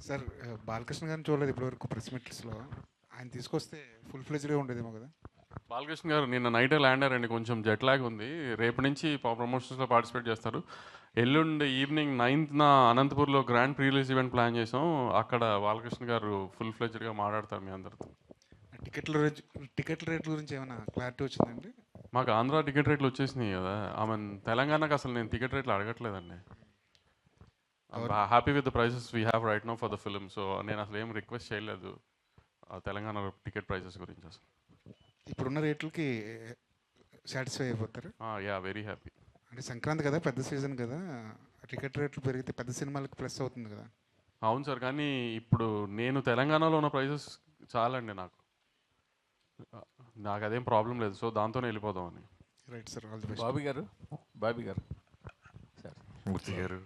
Sir Balakrishna గారిని చూడలేదు ఇప్పటివరకు ప్రెస్ మీట్స్లో. ఆయన తీసుకొస్తే ఫుల్ ఫ్లెజ్డ్గా ఉండేదేమో కదా. బాలకృష్ణ గారు నిన్న నైటే ల్యాండ్ అయ్యారండి, కొంచెం జెట్ లాగ్ ఉంది. రేపు నుంచి ప్రమోషన్స్లో పార్టిసిపేట్ చేస్తారు. ఎల్లుండి ఈవినింగ్ 9th అనంతపూర్లో grand pre release event plan చేసాం. అక్కడ బాలకృష్ణ గారు ఫుల్ ఫ్లెజ్డ్గా మాట్లాడతారు మీ అందరితో. టికెట్ల రేట్ల గురించి ఏమైనా క్లారిటీ వచ్చిందండి? మాకు ఆంధ్ర టికెట్ రేట్లు వచ్చేసినాయి కదా. తెలంగాణకు అసలు నేను టికెట్ రేట్లు అడగట్లేదండి. Happy with the prices we have right now for the film. So నేను అసలు ఏం రిక్వెస్ట్ చేయలేదు తెలంగాణ టికెట్ ప్రైసెస్ గురించి. అసలు ఇప్పుడున్న రేట్లకి సాటిస్ఫై అయిపోతారు? Yeah, very happy. అంటే సంక్రాంతి కదా, పెద్ద సీజన్ కదా, టికెట్ రేట్లు పెరిగితే పెద్ద సినిమాలకు ప్లస్ అవుతుంది కదా. అవును సార్, కానీ ఇప్పుడు నేను తెలంగాణలో ఉన్న ప్రైసెస్ చాలండి నాకు అదేం ప్రాబ్లం లేదు. సో దాంతోనే వెళ్ళిపోదామని. Right sir, all the best. Bobby గారు సార్, మూర్తి గారు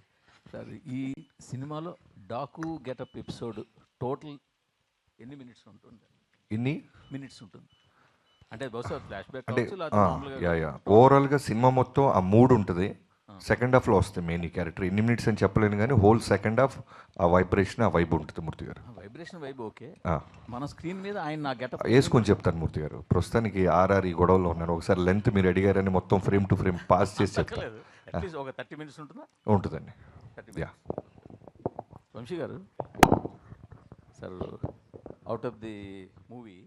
సార్, ఈ సినిమాలో డాకు గెటప్ ఎపిసోడ్ టోటల్ ఎన్ని మినిట్స్ ఉంటుంది? ఎన్ని మినిట్స్ ఉంటుంది అంటే బహుశా ఫ్లాష్ బ్యాక్ అంటే కావచ్చు. ఓవరాల్గా సినిమా మొత్తం ఆ మూడు ఉంటుంది. సెకండ్ హాఫ్లో వస్తుంది మెయిన్ ఈ క్యారెక్టర్. ఎన్ని మినిట్స్ అని చెప్పలేను కానీ హోల్ సెకండ్ హాఫ్ ఆ వైబ్రేషన్, ఆ వైబ్ ఉంటుంది మూర్తి గారు. Vibration vibe okay. మన స్క్రీన్ మీద ఆయన నా గెటప్ వేసుకొని చెప్తాను మూర్తి గారు. ప్రస్తుతానికి ఆర్ఆర్ ఈ గొడవలో ఉన్నారు. ఒకసారి లెంత్ మీరు అడిగారని మొత్తం ఫ్రేమ్ టు ఫ్రేమ్ పాస్ చేసి చెప్తాను. అట్లీస్ట్ ఒక 30 మినిట్స్ ఉంటుందా? ఉంటుందండి. యా. వంశీ గారు sir, out of the movie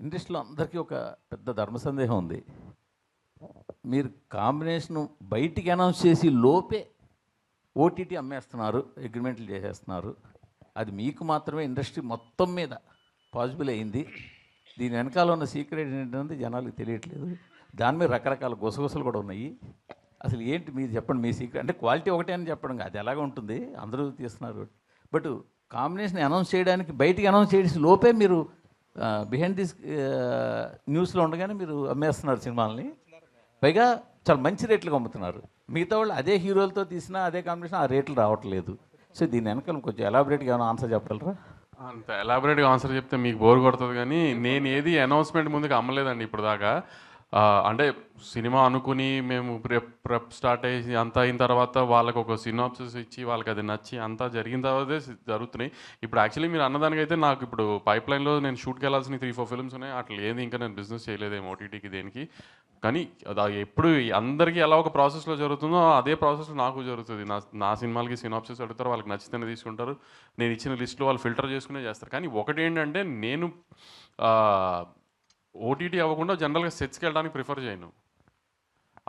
ఇండస్ట్రీలో అందరికీ ఒక పెద్ద ధర్మ సందేహం ఉంది. మీరు కాంబినేషన్ బయటికి అనౌన్స్ చేసి లోపే ఓటీటీ అమ్మేస్తున్నారు, అగ్రిమెంట్లు చేసేస్తున్నారు. అది మీకు మాత్రమే ఇండస్ట్రీ మొత్తం మీద పాసిబుల్ అయింది. దీని వెనకాల ఉన్న సీక్రెట్ ఏంటంటే జనాలకు తెలియట్లేదు. దాని మీద రకరకాల గుసగుసలు కూడా ఉన్నాయి. అసలు ఏంటి మీరు చెప్పండి, మీ సీక్రెట్. అంటే క్వాలిటీ ఒకటే అని చెప్పడం అది ఎలాగ ఉంటుంది, అందరూ తీస్తున్నారు. బట్ కాంబినేషన్ అనౌన్స్ చేయడానికి బయటికి అనౌన్స్ చేసి లోపే మీరు బిహైండ్ దిస్ న్యూస్లో ఉండగానే మీరు అమ్మేస్తున్నారు సినిమాలని. పైగా చాలా మంచి రేట్లకు అమ్ముతున్నారు. మిగతా వాళ్ళు అదే హీరోలతో తీసినా అదే కాంబినేషన్ ఆ రేట్లు రావట్లేదు. సో దీని వెనకాల కొంచెం ఎలాబరేట్గా ఏమైనా ఆన్సర్ చెప్పగలరా? అంత ఎలాబరేట్గా ఆన్సర్ చెప్తే మీకు బోర్ కొడుతుంది, కానీ నేను ఏది అనౌన్స్మెంట్ ముందుకు అమ్మలేదండి ఇప్పుడు దాకా. అంటే సినిమా అనుకుని మేము ప్రెప్ స్టార్ట్ అయ్యి అంతా అయిన తర్వాత వాళ్ళకి ఒక సినాప్సిస్ ఇచ్చి వాళ్ళకి అది నచ్చి అంతా జరిగిన తర్వాతే జరుగుతున్నాయి. ఇప్పుడు యాక్చువల్లీ మీరు అన్నదానికైతే నాకు ఇప్పుడు పైప్ లైన్లో నేను షూట్కి వెళ్ళాల్సిన 3-4 ఫిల్మ్స్ ఉన్నాయి. అట్లా ఏది ఇంకా నేను బిజినెస్ చేయలేదేమో ఓటీటీకి దేనికి. కానీ అది ఎప్పుడు అందరికీ ఎలా ఒక ప్రాసెస్లో జరుగుతుందో అదే ప్రాసెస్లో నాకు జరుగుతుంది. నా సినిమాలకి సినాప్సిస్ అడుగుతారు, వాళ్ళకి నచ్చితేనే తీసుకుంటారు. నేను ఇచ్చిన లిస్ట్లో వాళ్ళు ఫిల్టర్ చేసుకునే చేస్తారు. కానీ ఒకటి ఏంటంటే నేను ఓటీటీ అవ్వకుండా జనరల్గా సెట్స్కి వెళ్ళడానికి ప్రిఫర్ చేయను.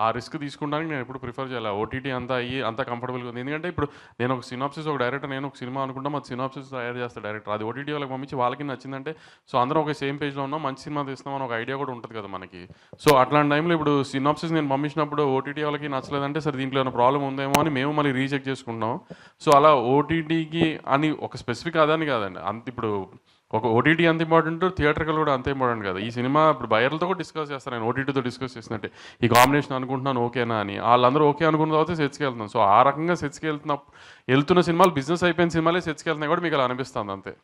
ఆ రిస్క్ తీసుకుంటానికి నేను ఎప్పుడు ప్రిఫర్ చేయాలి. ఓటీటీ అంతా అయ్యి అంత కంఫర్టబుల్గా ఉంది. ఎందుకంటే ఇప్పుడు నేను ఒక సినాప్సిస్, ఒక డైరెక్టర్, నేను ఒక సినిమా అనుకుంటాం, అది సినాప్సిస్ తయారు చేస్తాను డైరెక్టర్. అది ఓటీటీ వాళ్ళకి పంపించి వాళ్ళకి నచ్చిందంటే సో అందరం ఒక సేమ్ పేజ్లో ఉన్నాం, మంచి సినిమా తీస్తున్నాం అని ఒక ఐడియా కూడా ఉంటుంది కదా మనకి. సో అట్లాంటి టైంలో ఇప్పుడు సినాప్సిస్ నేను పంపించినప్పుడు ఓటీటీ వాళ్ళకి నచ్చలేదంటే సరే దీంట్లో ఏమైనా ప్రాబ్లం ఉందేమో అని మేము మళ్ళీ రీచెక్ చేసుకుంటాం. సో అలా ఓటీటీకి అని ఒక స్పెసిఫిక్ అదని కాదండి. అంత ఇప్పుడు ఒక ఓటీటీ అంత ఇంపార్టెంట్, థియేటర్కల్ కూడా అంత ఇంపార్టెంట్ కదా. ఈ సినిమా ఇప్పుడు బయర్లతో కూడా డిస్కస్ చేస్తాను నేను, ఓటీటీతో డిస్కస్ చేసినట్టే ఈ కాంబినేషన్ అనుకుంటున్నాను ఓకేనా అని. వాళ్ళందరూ ఓకే అనుకున్న తర్వాత సెట్స్కి వెళ్తున్నాను. సో ఆ రకంగా సెట్స్కి వెళ్తున్న సినిమాలు బిజినెస్ అయిపోయిన సినిమాలే సెట్స్కి వెళ్తున్నాయి కూడా మీకు అలా అనిపిస్తుంది అంతే.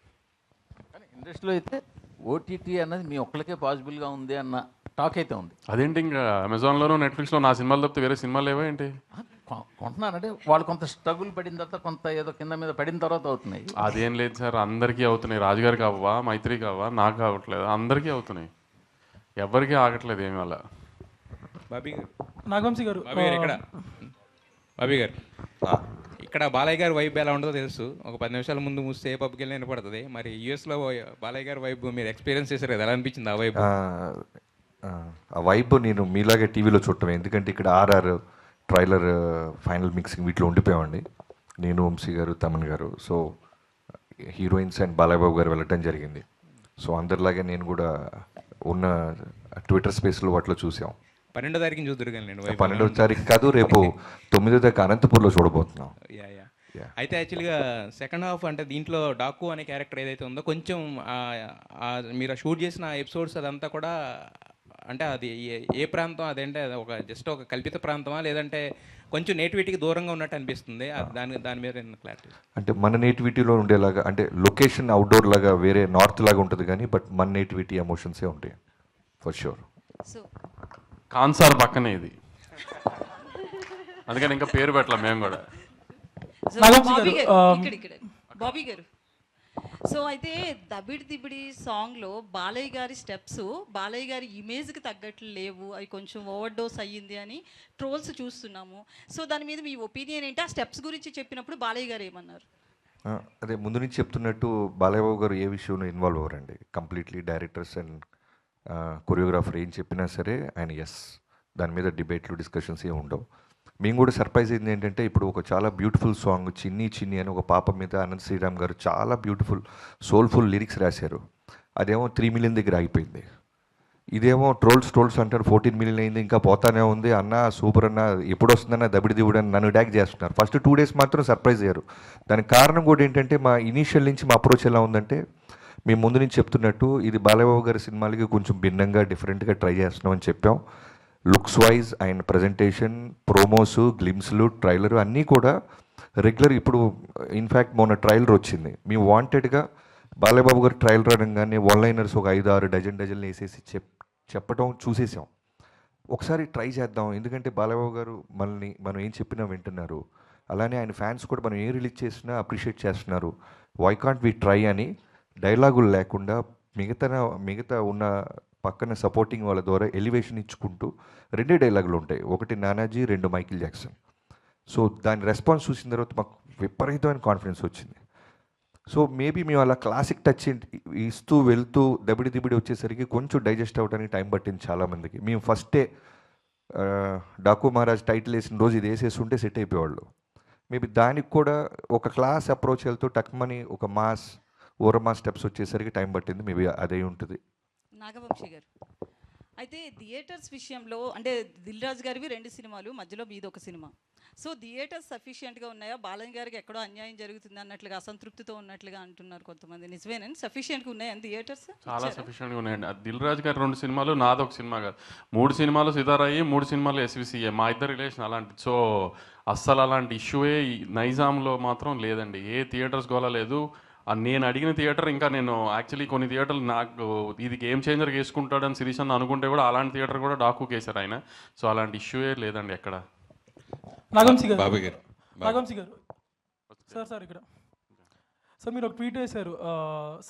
కానీ ఇండస్ట్రీలో అయితే ఓటీటీ అన్నది మీ ఒక్కరికే పాసిబుల్గా ఉంది అన్న టాక్ అయితే ఉంది. అదేంటి ఇంకా అమెజాన్లోనూ నెట్ఫ్లిక్స్లో నా సినిమాలు తప్పితే వేరే సినిమాలు ఏవో ఏంటి కొంటున్నారంటే వాళ్ళు కొంత స్ట్రగుల్ పడిన తర్వాత కొంత ఏదో కింద మీద పడిన తర్వాత అవుతున్నాయి. అదేం లేదు సార్, అందరికీ అవుతున్నాయి. రాజుగారికి అవ్వా, మైత్రికి అవ్వా, నాకు అవ్వట్లేదు, అందరికీ అవుతున్నాయి, ఎవరికీ ఆగట్లేదు ఏమి అలా. బాబీ గారు, నాగవంశీ గారు, బాబీ గారు ఇక్కడ బాలయ్య గారి వైబ్ ఎలా ఉంటుందో తెలుసు. ఒక 10 నిమిషాల ముందు మూస్తే ఏ పబ్కి వెళ్ళి వినపడుతుంది. మరి యూఎస్లో బాలయ్య గారి వైబ్ మీరు ఎక్స్పీరియన్స్ చేశారు కదా, ఎలా అనిపించింది ఆ వైబ్? ఆ వైబ్ నేను మీలాగే టీవీలో చూడటమే. ఎందుకంటే ఇక్కడ ఆర్ఆర్ ట్రైలర్ ఫైనల్ మిక్సింగ్ వీటిలో ఉండిపోయామండి నేను, వంశీ గారు, తమన్ గారు. సో హీరోయిన్స్ అండ్ బాలయ్యబాబు గారు వెళ్ళటం జరిగింది. సో అందరిలాగే నేను కూడా ఉన్న ట్విట్టర్ స్పేస్లో వాటిలో చూసాం. 12వ తారీఖున చూద్దరు కానీ నేను 12వ తారీఖు కాదు, రేపు 9వ తారీఖు అనంతపూర్లో చూడబోతున్నాం. అయితే యాక్చువల్గా సెకండ్ హాఫ్ అంటే దీంట్లో డాకు అనే క్యారెక్టర్ ఏదైతే ఉందో కొంచెం మీరు షూట్ చేసిన ఎపిసోడ్స్ అదంతా కూడా అంటే అది ఏ ప్రాంతం అదంటే ఒక జస్ట్ ఒక కల్పిత ప్రాంతమా లేదంటే కొంచెం నేటివిటీకి దూరంగా ఉన్నట్టు అనిపిస్తుంది? దాని మీద క్లారిటీ. అంటే మన నేటివిటీలో ఉండేలాగా, అంటే లొకేషన్ అవుట్డోర్ లాగా వేరే నార్త్ లాగా ఉంటుంది కానీ బట్ మన నేటివిటీ ఎమోషన్సే ఉంటాయి ఫర్ షూర్. కాన్సార్ పక్కనే ఇది, అందుకని ఇంకా పేరు పెట్టలేం మేము కూడా. నాగవంశీ గారు, బాబీ గారు సో అయితే దబిడి దిబిడి సాంగ్లో బాలయ్య గారి స్టెప్స్ బాలయ్య గారి ఇమేజ్కి తగ్గట్లు లేవు, అవి కొంచెం ఓవర్ డోస్ అయ్యింది అని ట్రోల్స్ చూస్తున్నాము. సో దాని మీద మీ ఒపీనియన్ ఏంటి? ఆ స్టెప్స్ గురించి చెప్పినప్పుడు బాలయ్య గారు ఏమన్నారు? అదే ముందు నుంచి చెప్తున్నట్టు బాలయ్యబాబు గారు ఏ విషయంలో ఇన్వాల్వ్ అవ్వరండి. కంప్లీట్లీ డైరెక్టర్స్ అండ్ కొరియోగ్రాఫర్ ఏం చెప్పినా సరే ఆయన ఎస్, దాని మీద డిబేట్లు డిస్కషన్స్ ఏమి ఉండవు. మేము కూడా సర్ప్రైజ్ అయింది ఏంటంటే, ఇప్పుడు ఒక చాలా బ్యూటిఫుల్ సాంగ్ చిన్ని చిన్ని అని ఒక పాప మీద అనంత్ శ్రీరామ్ గారు చాలా బ్యూటిఫుల్ సోల్ఫుల్ లిరిక్స్ రాశారు. అదేమో 3 మిలియన్ దగ్గర ఆగిపోయింది. ఇదేమో ట్రోల్స్ అంటారు 14 మిలియన్ అయింది, ఇంకా పోతానే ఉంది అన్న, సూపర్ అన్న, ఎప్పుడు వస్తుందన్న దబిడి దివుడు అని నన్ను ట్యాగ్ చేస్తున్నారు. ఫస్ట్ 2 డేస్ మాత్రం సర్ప్రైజ్ అయ్యారు. దానికి కారణం కూడా ఏంటంటే, మా ఇనీషియల్ నుంచి మా అప్రోచ్ ఎలా ఉందంటే, మేము ముందు నుంచి చెప్తున్నట్టు ఇది బాలయ్యబాబు గారి సినిమాలకి కొంచెం భిన్నంగా డిఫరెంట్గా ట్రై చేస్తున్నాం అని చెప్పాం. Looks wise and presentation, promos, గ్లిమ్స్లు, ట్రైలర్ అన్నీ కూడా రెగ్యులర్. ఇప్పుడు ఇన్ఫ్యాక్ట్ మొన్న ట్రైలర్ వచ్చింది. మేము వాంటెడ్గా బాలయ్యబాబు గారు ట్రైలర్ అనగానే వన్లైనర్స్ ఒక 5-6 డజన్లు వేసేసి చెప్పడం చూసేసాం. ఒకసారి ట్రై చేద్దాం, ఎందుకంటే బాలయ్యబాబు గారు మనం ఏం చెప్పినా వింటున్నారు, అలానే ఆయన ఫ్యాన్స్ కూడా మనం ఏం రిలీజ్ చేసినా అప్రిషియేట్ చేస్తున్నారు. వై కాంట్ వి ట్రై అని డైలాగులు లేకుండా మిగతా ఉన్న పక్కన సపోర్టింగ్ వాళ్ళ ద్వారా ఎలివేషన్ ఇచ్చుకుంటూ 2 డైలాగులు ఉంటాయి, ఒకటి నానాజీ, 2 మైకిల్ జాక్సన్. సో దాని రెస్పాన్స్ చూసిన తర్వాత మాకు విపరీతమైన కాన్ఫిడెన్స్ వచ్చింది. సో మేబీ మేము అలా క్లాసిక్ టచ్ ఇస్తూ వెళ్తూ దబిడి దిబిడి వచ్చేసరికి కొంచెం డైజెస్ట్ అవ్వడానికి టైం పట్టింది చాలామందికి. మేము ఫస్టే డాకు మహారాజ్ టైటిల్ వేసిన రోజు ఇది వేసేసి ఉంటే సెట్ అయిపోయేవాళ్ళు. మేబీ దానికి కూడా ఒక క్లాస్ అప్రోచ్ వెళ్తూ టక్మని ఒక ఓరమాస్ స్టెప్స్ వచ్చేసరికి టైం పట్టింది. మేబీ అదే ఉంటుంది. నాగవంశీ గారు, అయితే థియేటర్స్ విషయంలో అంటే దిల్ రాజు గారివి 2 సినిమాలు, మధ్యలో మీది ఒక సినిమా. సో థియేటర్స్ సఫిషియెంట్గా ఉన్నాయా? బాలయ్య గారికి ఎక్కడో అన్యాయం జరుగుతుంది అన్నట్లుగా, అసంతృప్తితో ఉన్నట్లుగా అంటున్నారు కొంతమంది. నిజమేనండి? సఫిషియెంట్గా ఉన్నాయని థియేటర్స్? చాలా సఫిషియెంట్గా ఉన్నాయండి. దిల్ రాజు గారి 2 సినిమాలు, నాది ఒక సినిమా కాదు, 3 సినిమాలు సితారాయి, 3 సినిమాలు ఎస్విసిఏ. మా ఇద్దరు రిలేషన్ అలాంటిది. సో అస్సలు అలాంటి ఇష్యూయే నైజాంలో మాత్రం లేదండి. ఏ థియేటర్స్ గోలా లేదు. నేను అడిగిన థియేటర్, ఇంకా నేను యాక్చువల్లీ కొన్ని థియేటర్లు నాకు ఇది గేమ్ చేంజర్ వేసుకుంటాడని సిరీస్ అని అనుకుంటే కూడా అలాంటి థియేటర్ కూడా డాకు కేసారు ఆయన. సో అలాంటి ఇష్యూయే లేదండి ఎక్కడ. నాగవంశీ గారు, బాబు గారు, నాగవంశీ గారు సార్ ఇక్కడ సార్ మీరు ఒక ట్వీట్ వేశారు,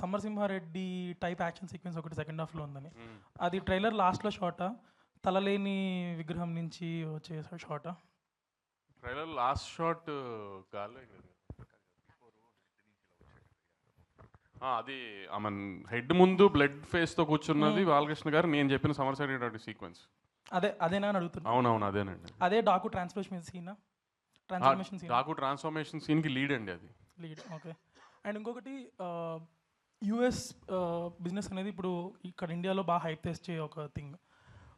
సమరసింహారెడ్డి టైప్ యాక్షన్ సీక్వెన్స్ ఒకటి సెకండ్ హాఫ్లో ఉందని. అది ట్రైలర్ లాస్ట్లో షాటా, తలలేని విగ్రహం నుంచి వచ్చే షాటా? ట్రైలర్ లాస్ట్ షాట్ గాల్లో అది ఆమె హెడ్ ముందు బ్లడ్ ఫేస్తో కూర్చున్నది బాలకృష్ణ గారు. నేను చెప్పిన సమరసింహారెడ్డి సీక్వెన్స్ అదేనా అని అడుగుతున్నా. అవునవును అదేనండి. అదే Daaku transformation scene, Daaku transformation సీన్కి లీడ్ అండి అది. Lead, okay. అండ్ ఇంకొకటి, యుఎస్ బిజినెస్ అనేది ఇప్పుడు ఇక్కడ ఇండియాలో బాగా హైప్ తెచ్చే ఒక థింగ్,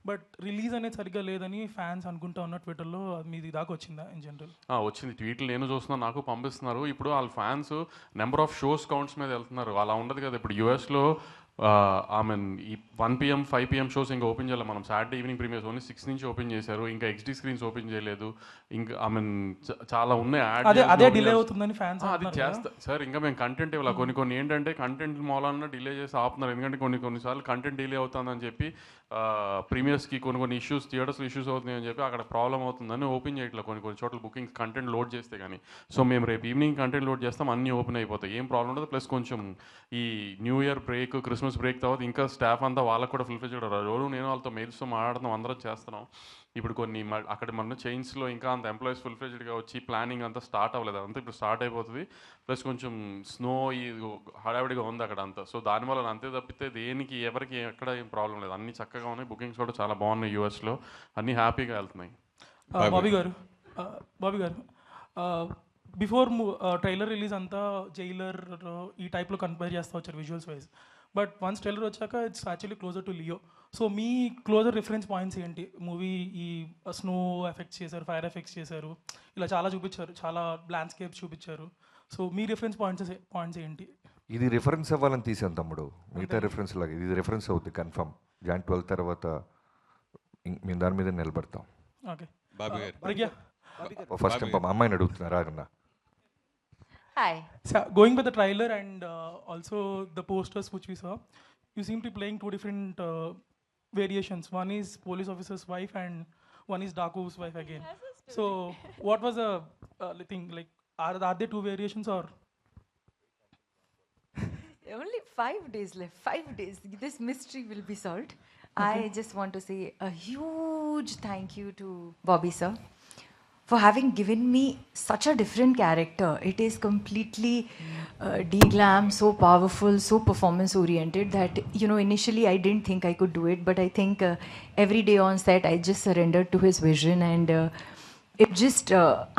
బట్ రిలీజ్ అనేది సరిగ్గా లేదని ఫ్యాన్స్ అనుకుంటా ఉన్న ట్విట్టర్లో. మీది దాకా వచ్చిందా ఇన్ జనరల్? వచ్చింది, ట్వీట్లు నేను చూస్తున్నాను, నాకు పంపిస్తున్నారు. ఇప్పుడు వాళ్ళ fans number of shows counts మీద వెళ్తున్నారు. అలా ఉండదు కదా. ఇప్పుడు యూఎస్లో ఈ 1 PM 5 PM షోస్ ఇంకా ఓపెన్ చేయాలి. మనం సాటర్డే ఈవినింగ్ ప్రీమియర్స్ ఓన్లీ 6 నుంచి ఓపెన్ చేశారు. ఇంకా XD స్క్రీన్స్ ఓపెన్ చేయలేదు. ఇంకా చాలా ఉన్నాయి. అదే డిలే అవుతుందని ఫ్యాన్స్ అది చేస్తా సార్. ఇంకా మేము కంటెంట్ ఇవ్వాలి. కొన్ని ఏంటంటే కంటెంట్ మూలన డిలే చేసి ఆపుతున్నారు. ఎందుకంటే కొన్నిసార్లు కంటెంట్ డిలే అవుతుందని చెప్పి ప్రీమియర్స్కి కొన్ని ఇష్యూస్, థియేటర్స్లో ఇష్యూస్ అవుతున్నాయని చెప్పి అక్కడ ప్రాబ్లం అవుతుందని ఓపెన్ చేయట్లేదు కొన్ని చోట్ల బుకింగ్ కంటెంట్ లోడ్ చేస్తే కానీ. సో మేము రేపు ఈవినింగ్ కంటెంట్ లోడ్ చేస్తాం, అన్నీ ఓపెన్ అయిపోతాయి, ఏం ప్రాబ్లం ఉండదు. ప్లస్ కొంచెం ఈ new year break, Christmas break తర్వాత ఇంకా స్టాఫ్ అంతా వాళ్ళకు కూడా ఫుల్ఫిల్ చేయడం. రోజు నేను వాళ్ళతో మెయిల్స్తో మాట్లాడుతున్నాం, అందరం చేస్తున్నాం. ఇప్పుడు కొన్ని అక్కడ మన చైన్స్లో ఇంకా అంత ఎంప్లాయీస్ ఫుల్ఫిల్డ్గా వచ్చి ప్లానింగ్ అంతా స్టార్ట్ అవ్వలేదు. అంతా ఇప్పుడు స్టార్ట్ అయిపోతుంది. ప్లస్ కొంచెం స్నో ఈ హడావిడిగా ఉంది అక్కడ అంతా. సో దానివల్ల అంతే తప్పితే దేనికి ఎవరికి ఎక్కడ ఏం ప్రాబ్లం లేదు. అన్నీ చక్కగా ఉన్నాయి. బుకింగ్స్ కూడా చాలా బాగున్నాయి యూఎస్లో. అన్నీ హ్యాపీగా వెళ్తున్నాయి. బాబీ గారు బిఫోర్ ట్రైలర్ రిలీజ్ అంతా జైలర్ ఈ టైప్లో కంపేర్ చేస్తూ వచ్చారు visuals wise. But once trailer వచ్చాక it's actually closer to Leo. So మీ క్లోజర్ రిఫరెన్స్ పాయింట్స్ ఏంటి? మూవీ ఈ స్నో ఎఫెక్ట్స్ చేశారు, ఫైర్ ఎఫెక్ట్స్ చేశారు, ఇలా చాలా చూపించారు, చాలా ల్యాండ్స్కేప్స్ చూపించారు. సో మీ రిఫరెన్స్ పాయింట్స్ ఏంటి? ఇది రిఫరెన్స్ అవ్వాలని తీసాను తమ్ముడు. మిగతా రిఫరెన్స్ లాగా ఇది రిఫరెన్స్ అవుతుంది కన్ఫర్మ్. Jan 12 తర్వాత మేము దాని మీద నిలబడతాం. ఓకే బాబు గారు, ఫస్ట్ టైం అమ్మాయిని అడుగుతున్నారు రాగన్నా. Hi. So, going by the trailer and also the posters which we saw, you seem to be playing 2 different variations. One is police officer's wife and one is Daku's wife again. So, what was the thing? Like, are there 2 variations or? 5 days left. 5 days. This mystery will be solved. I just want to say a huge thank you to Bobby sir for having given me such a different character. It is completely de-glam, so powerful, so performance-oriented that, you know, initially I didn't think I could do it, but I think every day on set I just surrendered to his vision, and it just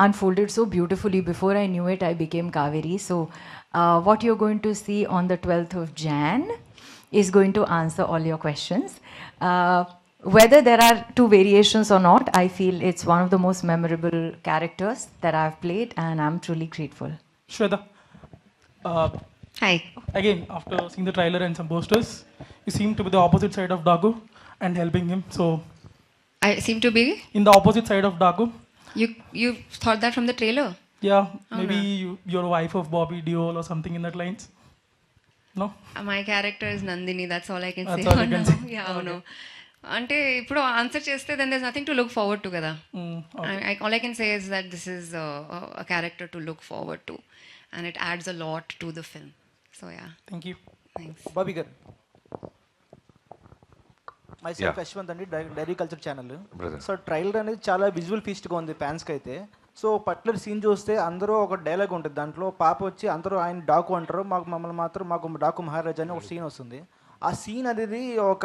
unfolded so beautifully. Before I knew it, I became Kaveri. So what you're going to see on the 12th of Jan is going to answer all your questions. Whether there are two variations or not, I feel it's one of the most memorable characters that I've played, and I'm truly grateful. Shweta, Hi. again, after seeing the trailer and some posters, you seem to be the opposite side of Dagu and helping him. So, I seem to be. in the opposite side of Dagu, You thought that from the trailer? yeah, Oh, maybe no. you're a wife of Bobby Deol or something in that lines. No? My character is Nandini. That's all I can That's say. all for you can now. say. Yeah, no. అంటే ఇప్పుడు answer చేస్తే then there's nothing to look forward to కదా. All I can say is that this is a character to look forward to, and it adds a lot to the film. So yeah, Thank you. thanks. Bobby గారు, myself Yeah. Yashwant అండి, diary culture channel. Brother. So trailer అనేది చాలా visual ఫీస్ట్గా ఉంది ఫ్యాన్స్కి అయితే. So particular scene చూస్తే అందరూ ఒక డైలాగ్ ఉంటుంది దాంట్లో, పాప వచ్చి అందరూ ఆయన డాకు అంటారు, మమ్మల్ని మాత్రం మాకు డాకు మహారాజ్ అని ఒక సీన్ వస్తుంది. ఆ సీన్ అనేది ఒక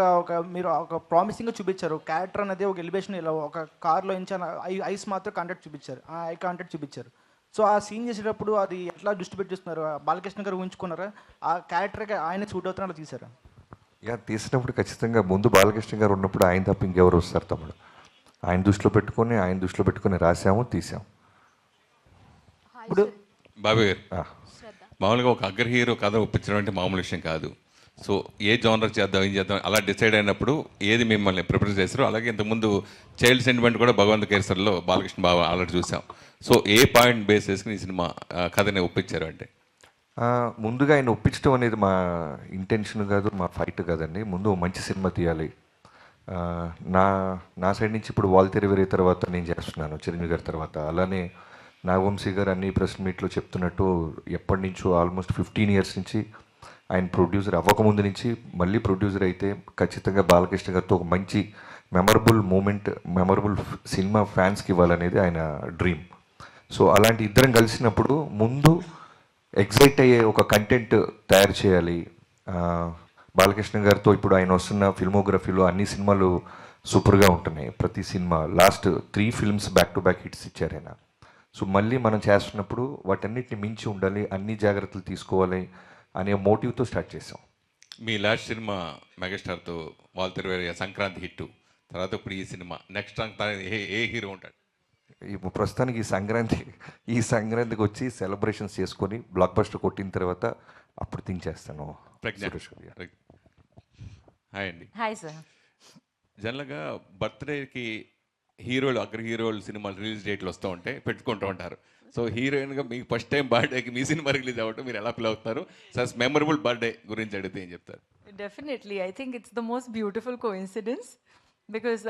మీరు ఒక ప్రామిసింగ్గా చూపించారు. క్యారెక్టర్ అనేది ఒక ఎలివేషన్, ఇలా ఒక కార్లో నుంచి ఐస్ మాత్రం కాంటాక్ట్ చూపించారు, ఆ ఐ కాంటాక్ట్ చూపించారు. సో ఆ సీన్ చేసేటప్పుడు అది ఎట్లా డిస్ట్రిబ్యూట్ చేస్తున్నారు? బాలకృష్ణ గారు ఊహించుకున్నారా? ఆ క్యారెక్టర్కి ఆయన సూట్ అవుతున్నా అలా తీసారా? తీసినప్పుడు ఖచ్చితంగా ముందు బాలకృష్ణ గారు ఉన్నప్పుడు ఆయన తప్ప ఇంకెవరు వస్తారు తమ్ముడు. ఆయన దృష్టిలో పెట్టుకొని రాసాము, తీసాము. ఇప్పుడు బాబీ గారు, మామూలుగా ఒక అగ్ర హీరో కథ ఒప్పించడం అంటే మామూలు విషయం కాదు. సో ఏ జానర్ చేద్దాం, ఏం చేద్దాం అలా డిసైడ్ అయినప్పుడు ఏది మిమ్మల్ని ప్రిపేర్ చేశారు? అలాగే ఇంతకుముందు చైల్డ్ సెంటిమెంట్ కూడా భగవంత్ కేసర్లో బాలకృష్ణ బాబు ఆల్రెడీ చూసాం. సో ఏ పాయింట్ బేస్ చేసుకుని ఈ సినిమా కథని ఒప్పించారు అంటే? ముందుగా ఆయన ఒప్పించడం అనేది మా ఇంటెన్షన్ కాదు, మా ఫైట్ కాదండి. ముందు మంచి సినిమా తీయాలి. నా సైడ్ నుంచి ఇప్పుడు వాల్తేరు వేరే తర్వాత నేను చేస్తున్నాను చిరంజీవి గారి తర్వాత. అలానే నాగవంశీ గారు అన్ని ప్రెస్ మీట్లో చెప్తున్నట్టు ఎప్పటి నుంచో ఆల్మోస్ట్ 15 years నుంచి ఆయన ప్రొడ్యూసర్ అవ్వకముందు నుంచి మళ్ళీ ప్రొడ్యూసర్ అయితే ఖచ్చితంగా బాలకృష్ణ గారితో ఒక మంచి మెమరబుల్ సినిమా ఫ్యాన్స్కి ఇవ్వాలనేది ఆయన డ్రీమ్. సో అలాంటి ఇద్దరం కలిసినప్పుడు ముందు ఎగ్జైట్ అయ్యే ఒక కంటెంట్ తయారు చేయాలి. బాలకృష్ణ గారితో ఇప్పుడు ఆయన వస్తున్న ఫిల్మోగ్రఫీలో అన్ని సినిమాలు సూపర్గా ఉంటున్నాయి. ప్రతి cinema last 3 films back to back hits ఇచ్చారు ఆయన. సో మళ్ళీ మనం చేస్తున్నప్పుడు వాటన్నిటిని మించి ఉండాలి, అన్ని జాగ్రత్తలు తీసుకోవాలి అనే మోటివ్తో స్టార్ట్ చేసాం. మీ లాస్ట్ సినిమా మెగాస్టార్తో వాల్తేరు వేరే సంక్రాంతి హిట్ తర్వాత ఇప్పుడు ఈ సినిమా నెక్స్ట్ ఏ హీరో ఉంటాడు? ఇప్పుడు ప్రస్తుతానికి ఈ సంక్రాంతికి వచ్చి సెలబ్రేషన్స్ చేసుకొని బ్లాక్ బస్టర్ కొట్టిన తర్వాత అప్పుడు థింక్ చేస్తాను. హాయ్ అండి. Hi, sir. జనరల్గా బర్త్డేకి అగ్ర హీరోలు సినిమాలు రిలీజ్ డేట్లు వస్తూ ఉంటే పెట్టుకుంటూ ఉంటారు. సో హీరోయిన్గా మీకు ఫస్ట్ టైం బర్త్డేకి మీ సినిమా రిలీజ్ అవ్వటం మీరు ఎలా ఫీల్ అవుతారు? సార్ మెమరబుల్ బర్త్డే గురించి అడిగితే ఏం చెప్తారు? Definitely. I think it's the most beautiful coincidence because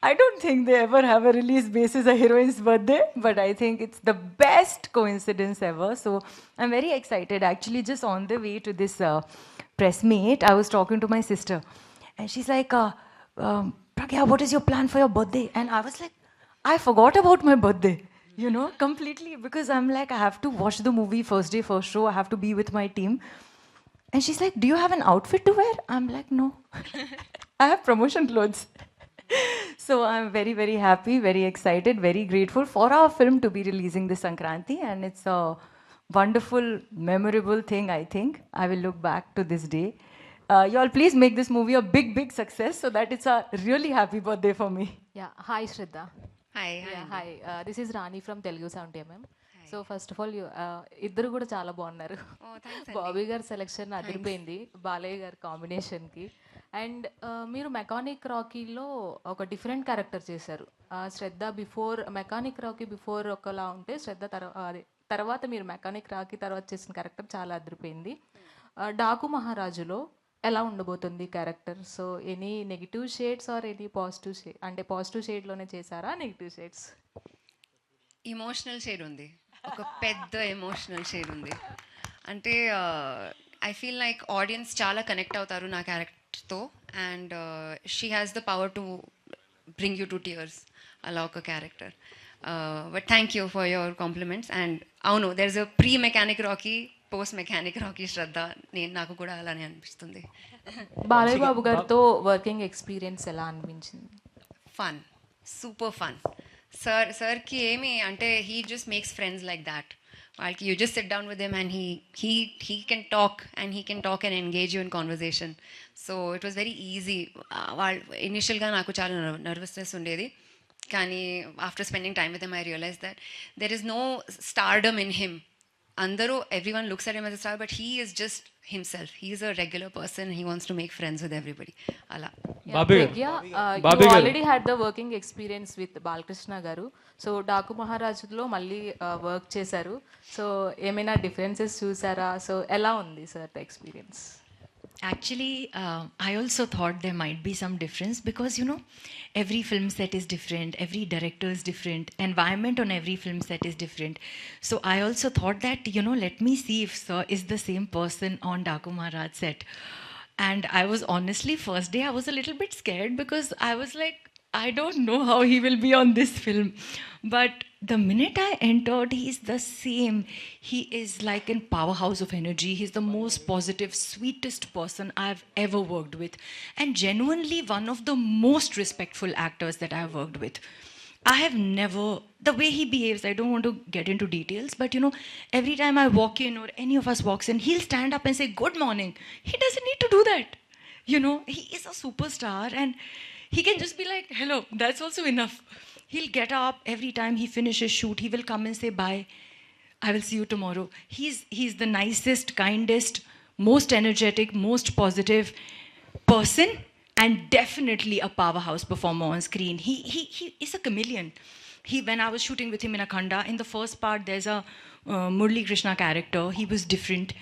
I don't think they ever have a release basis a heroine's birthday, but I think it's the best coincidence ever. So I'm very excited. Actually, just on the way to this press meet, I was talking to my sister, and she's like, Pragya, what is your plan for your birthday? And I was like, I forgot about my birthday, you know, completely, because I'm like, I have to watch the movie first day, first show, I have to be with my team. And she's like, do you have an outfit to wear? I'm like, no. I have promotion clothes. So I'm very, very happy, very excited, very grateful for our film to be releasing this Sankranti. And it's a wonderful, memorable thing, I think. I will look back to this day. You all please make this movie a big, big success so that it's a really happy birthday for me. Yeah. Hi, Shraddha. Hi. Yeah, hi. This is Rani from Telugu Sound MM. So first of all ఇద్దరు కూడా చాలా బాగున్నారు. బాబీ గారి selection అదిరిపోయింది బాలయ్య గారి కాంబినేషన్కి. And మీరు mechanic రాకీలో ఒక డిఫరెంట్ క్యారెక్టర్ చేశారు. శ్రద్ధ మెకానిక్ రాకీ బిఫోర్ ఒకలా ఉంటే శ్రద్ధ తర్వాత మీరు మెకానిక్ రాకీ తర్వాత చేసిన క్యారెక్టర్ చాలా అదిరిపోయింది. డాకు మహారాజులో ఎలా ఉండబోతుంది character? So any negative shades or any positive shade, అంటే పాజిటివ్ షేడ్లోనే చేశారా నెగిటివ్ షేడ్స్? ఎమోషనల్ షేడ్ ఉంది, ఒక పెద్ద ఎమోషనల్ షేడ్ ఉంది. అంటే ఐ ఫీల్ లైక్ ఆడియన్స్ చాలా కనెక్ట్ అవుతారు నా క్యారెక్టర్తో, and she has the power to bring you to tears, అలా ఒక క్యారెక్టర్. But thank you for your compliments. And అవును, there is a pre mechanic Rocky, post mechanic Rocky Shraddha. నాకు కూడా అలానే అనిపిస్తుంది. బాలయ్య బాబు గారితో వర్కింగ్ ఎక్స్పీరియన్స్ ఎలా అనిపించింది? Fun, super fun. సార్కి ఏమి అంటే he just makes friends like that. వాళ్ళకి you just sit down with him and he can talk and engage you in conversation. So it was very easy. వాళ్ళు ఇనిషియల్గా నాకు చాలా నర్వస్నెస్ ఉండేది, కానీ after spending time with him I realise that there is no stardom in him. అందరూ everyone looks at him as a star, but he is just himself. He is a regular person. He wants to make friends with everybody. Ala. You already had the working experience with Balakrishna garu. So Daku Maharajlo malli work chesaru. So emaina differences chusara? So ela undi sir the experience? Actually, I also thought there might be some difference because, you know, every film set is different, every director is different, environment on every film set is different. So I also thought that, you know, let me see if sir is the same person on Daku Maharaj set. And I was honestly, first day I was a little bit scared because I was like, I don't know how he will be on this film. But the minute I entered, he's the same. He is like a powerhouse of energy. He's the most positive, sweetest person I've ever worked with. And genuinely one of the most respectful actors that I've worked with. I have never, the way he behaves, I don't want to get into details, but you know, every time I walk in or any of us walks in, he'll stand up and say, good morning. He doesn't need to do that. You know, he is a superstar and he can just be like, hello, that's also enough. He'll get up every time he finishes shoot. He will come and say, bye, I will see you tomorrow. He's the nicest, kindest, most energetic, most positive person, and definitely a powerhouse performer on screen. He is a chameleon. When I was shooting with him in Akhanda, in the first part, there's a Murli Krishna character. He was different.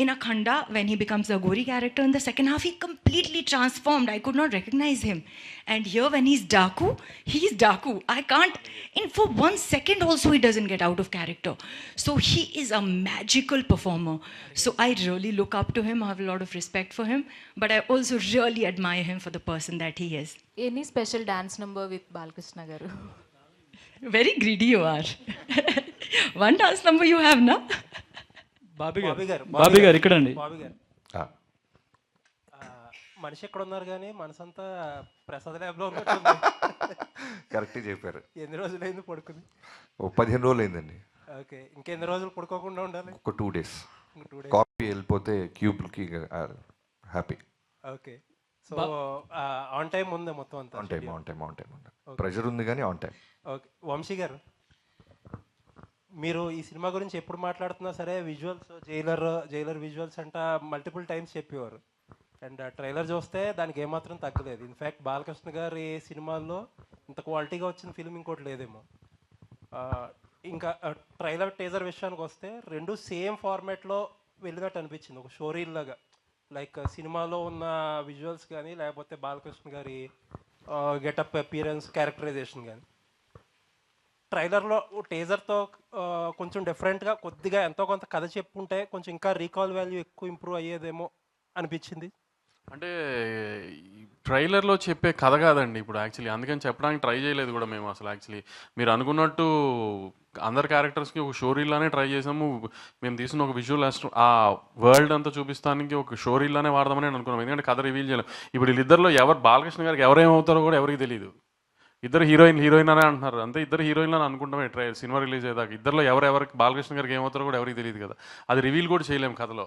In Akhanda, when he becomes a Gori character, in the second half, he completely transformed. I could not recognize him. And here, when he's Daku, I can't, and for 1 second also, he doesn't get out of character. So he is a magical performer. So I really look up to him. I have a lot of respect for him. But I also really admire him for the person that he is. Any special dance number with Balakrishna garu? Very greedy you are. One dance number you have, na? Bobby గారు ఇక్కడండి. మనిషి ఎక్కడ ఉన్నారు కానీ మనసంతా ప్రసాద్ ల్యాబ్లో ఉన్నట్టుంది. కరెక్ట్గా చెప్పారు. ఎన్ని రోజులైంది పడుకుంది? 15 రోజులు అయిందండి. ఓకే, ఇంకెన్ని రోజులు పడుకోకుండా ఉండాలి? ఒక 2 days. కాపీ వెళ్ళిపోతే క్యూబ్కి happy. Okay, so on time ఉంది మొత్తం అంతా? On time. ప్రెషర్ ఉంది కానీ ఆన్ టైం. ఓకే, వంశీ గారు, మీరు ఈ సినిమా గురించి ఎప్పుడు మాట్లాడుతున్నా సరే విజువల్స్, జైలర్ విజువల్స్ అంట మల్టిపుల్ టైమ్స్ చెప్పేవారు. అండ్ ట్రైలర్ చూస్తే దానికి ఏమాత్రం తగ్గలేదు. ఇన్ఫ్యాక్ట్ బాలకృష్ణ గారి సినిమాల్లో ఇంత క్వాలిటీగా వచ్చిన ఫిల్మ్ ఇంకోటి లేదేమో. ఇంకా ట్రైలర్ టీజర్ విషయానికి వస్తే రెండు సేమ్ ఫార్మాట్లో వెళ్ళినట్టు అనిపించింది, ఒక షోరీల్ లాగా. లైక్ సినిమాలో ఉన్న విజువల్స్ కానీ లేకపోతే బాలకృష్ణ గారి గెటప్ అపియరెన్స్, క్యారెక్టరైజేషన్ కానీ. ట్రైలర్లో టీజర్తో కొంచెం డిఫరెంట్గా కొద్దిగా ఎంతో కొంత కథ చెప్పుంటే కొంచెం ఇంకా రీకాల్ వాల్యూ ఎక్కువ ఇంప్రూవ్ అయ్యేదేమో అనిపించింది. అంటే ట్రైలర్లో చెప్పే కథ కాదండి ఇప్పుడు యాక్చువల్లీ, అందుకని చెప్పడానికి ట్రై చేయలేదు కూడా మేము అసలు. యాక్చువల్లీ మీరు అనుకున్నట్టు అందరు క్యారెక్టర్స్కి ఒక షోరీలానే ట్రై చేసాము. మేము తీసిన ఒక విజువల్ ఆ వరల్డ్ అంతా చూపిస్తానికి ఒక షోరీలానే వాడదామని అనుకున్నాం, ఎందుకంటే కథ రివీల్ చేయలేం. ఇప్పుడు వీళ్ళిద్దరిలో ఎవరు బాలకృష్ణ గారికి ఎవరేమవుతారో కూడా ఎవరికి తెలియదు. ఇద్దరు హీరోయిన్ అనే అంటున్నారు, అంతే. ఇద్దరు హీరోయిన్లు అని అనుకుంటామే సినిమా రిలీజ్ అయ్యేదాకా. ఇద్దరులో ఎవరికి బాలకృష్ణ గారికి ఏమవుతారో కూడా ఎవరికి తెలియదు కదా. అది రివీల్ కూడా చేయలేము కథలో,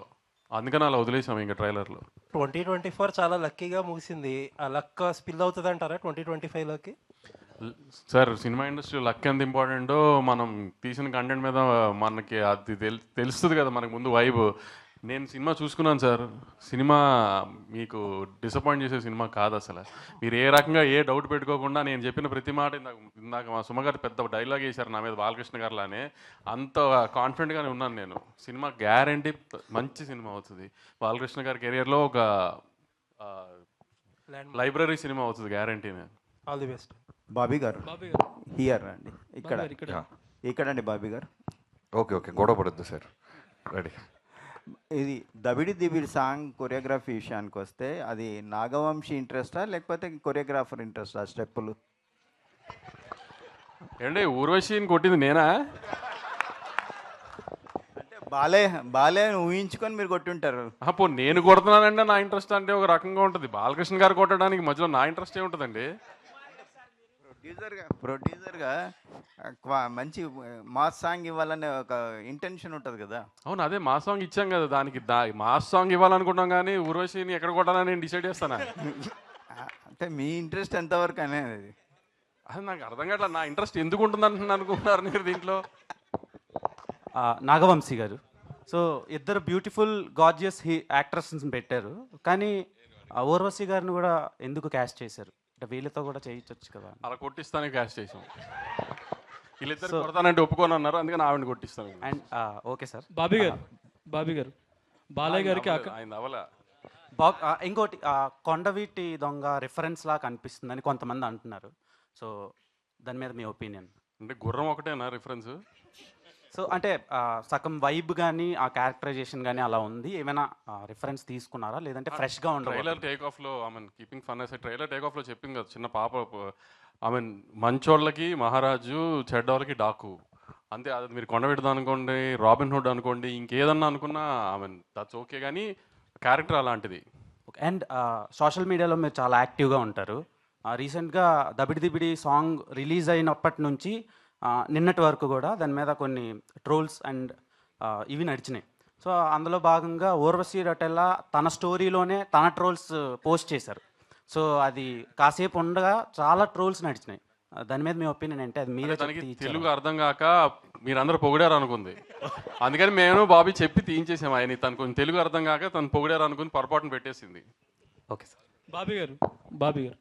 అందుకని అలా వదిలేసాం ఇంకా ట్రైలర్లో. 2024 చాలా లక్కీగా ముగిసింది. ఆ లక్ స్పిల్ అవుతుంది అంటారా 2025లోకి? సార్, సినిమా ఇండస్ట్రీలో లక్ ఎంత ఇంపార్టెంటో మనం తీసిన కంటెంట్ మీద మనకి అది తెలుస్తుంది కదా మనకు ముందు వైబ్. నేను సినిమా చూసుకున్నాను సార్, సినిమా మీకు డిసప్పాయింట్ చేసే సినిమా కాదు అసలు. మీరు ఏ రకంగా ఏ డౌట్ పెట్టుకోకుండా నేను చెప్పిన ప్రతి మాట ఇందాక మా సుమగారు పెద్ద డైలాగ్ వేశారు నా మీద బాలకృష్ణ గారులానే, అంత కాన్ఫిడెంట్గానే ఉన్నాను నేను. సినిమా గ్యారంటీ మంచి సినిమా అవుతుంది. బాలకృష్ణ గారి కెరియర్లో ఒక లైబ్రరీ సినిమా అవుతుంది గ్యారంటీనే. All the best. బాబీ గారు హియర్ అండి, ఇక్కడ అండి బాబీ గారు. ఓకే, గొడవ పడద్దు సార్, రెడీ. ఇది దబిడి దిబిడి సాంగ్ కొరియోగ్రఫీ విషయానికి వస్తే అది నాగవంశీ ఇంట్రెస్టా లేకపోతే కొరియోగ్రాఫర్ ఇంట్రెస్టా స్టెప్పులు? ఏంటి ఊర్వశిని కొట్టింది నేనా? అంటే బాలే ఊహించుకొని మీరు కొట్టుంటారు. పో నేను కొడుతున్నానంటే నా ఇంట్రెస్ట్ అంటే ఒక రకంగా ఉంటుంది. బాలకృష్ణ గారు కొట్టడానికి మధ్యలో నా ఇంట్రెస్ట్ ఏముంటుందండి? ప్రొడ్యూసర్గా మంచి మాస్ సాంగ్ ఇవ్వాలనే ఒక ఇంటెన్షన్ ఉంటుంది కదా. అవును, అదే మాస్ సాంగ్ ఇచ్చాం కదా, దానికి మాస్ సాంగ్ ఇవ్వాలనుకుంటాం కానీ ఊర్వశిని ఎక్కడ కొట్టాలని నేను డిసైడ్ చేస్తాను. అంటే మీ ఇంట్రెస్ట్ ఎంతవరకు అనేది అది నాకు అర్థం కావట్లా. నా ఇంట్రెస్ట్ ఎందుకు ఉంటుంది అనుకుంటున్నారు మీరు దీంట్లో? నాగవంశీ గారు, సో ఇద్దరు బ్యూటిఫుల్ గార్జియస్ యాక్ట్రెస్ని పెట్టారు, కానీ ఊర్వశి గారిని కూడా ఎందుకు క్యాస్ట్ చేశారు? అంటే వీళ్ళతో కూడా చేయించవచ్చు కదా. అలా కొట్టిస్తానే క్యాస్ట్ చేసాం. వీళ్ళిద్దరు కొడతానంటే ఒప్పుకొని అన్నారు, అందుకని ఆవిడని కొట్టిస్తాను. And okay sir. బాబీ గారు బాలయ్య గారికి ఆయన అవలా ఇంకోటి కొండవీటి దొంగ రిఫరెన్స్ లా కనిపిస్తుందని కొంతమంది అంటున్నారు. సో దాని మీద మీ ఒపీనియన్? అంటే గుర్రం ఒకటేనా రిఫరెన్స్? సో అంటే సగం వైబ్ కానీ ఆ క్యారెక్టరైజేషన్ కానీ అలా ఉంది, ఏమైనా రిఫరెన్స్ తీసుకున్నారా లేదంటే ఫ్రెష్గా ఉండదు? ట్రైలర్ టేక్ ఆఫ్లో ఐ మీన్ కీపింగ్ ఫన్ అసలు ట్రైలర్ టేక్ ఆఫ్లో చెప్పింది కదా, చిన్న పాప ఐ మీన్ మంచోళ్ళకి మహారాజు, చెడ్డోళ్ళకి డాకు అంతే. అది మీరు కొండవీటిది అనుకోండి, రాబిన్ హుడ్ అనుకోండి, ఇంకేదన్నా అనుకున్నా ఐ మీన్ దట్స్ ఓకే, కానీ క్యారెక్టర్ అలాంటిది. అండ్ సోషల్ మీడియాలో మీరు చాలా యాక్టివ్గా ఉంటారు. రీసెంట్గా దబిడి దిబిడి సాంగ్ రిలీజ్ అయినప్పటి నుంచి నిన్నటి వరకు కూడా దాని మీద కొన్ని ట్రోల్స్ అండ్ ఇవి నడిచినాయి. సో అందులో భాగంగా ఊర్వశి రొటెల్లా తన స్టోరీలోనే తన ట్రోల్స్ పోస్ట్ చేశారు. సో అది కాసేపు ఉండగా చాలా ట్రోల్స్ నడిచినాయి. దాని మీద మీ ఒపీనియన్ ఏంటి? అది మీరే తెలుగు అర్థం కాక మీరందరూ పొగిడారు అనుకుంది, అందుకని మేము బాబీ చెప్పి తీయించేసాము. ఆయన తను కొంచెం తెలుగు అర్థం కాక తను పొగిడారు అనుకుని పొరపాటును పెట్టేసింది. Okay sir. బాబీ గారు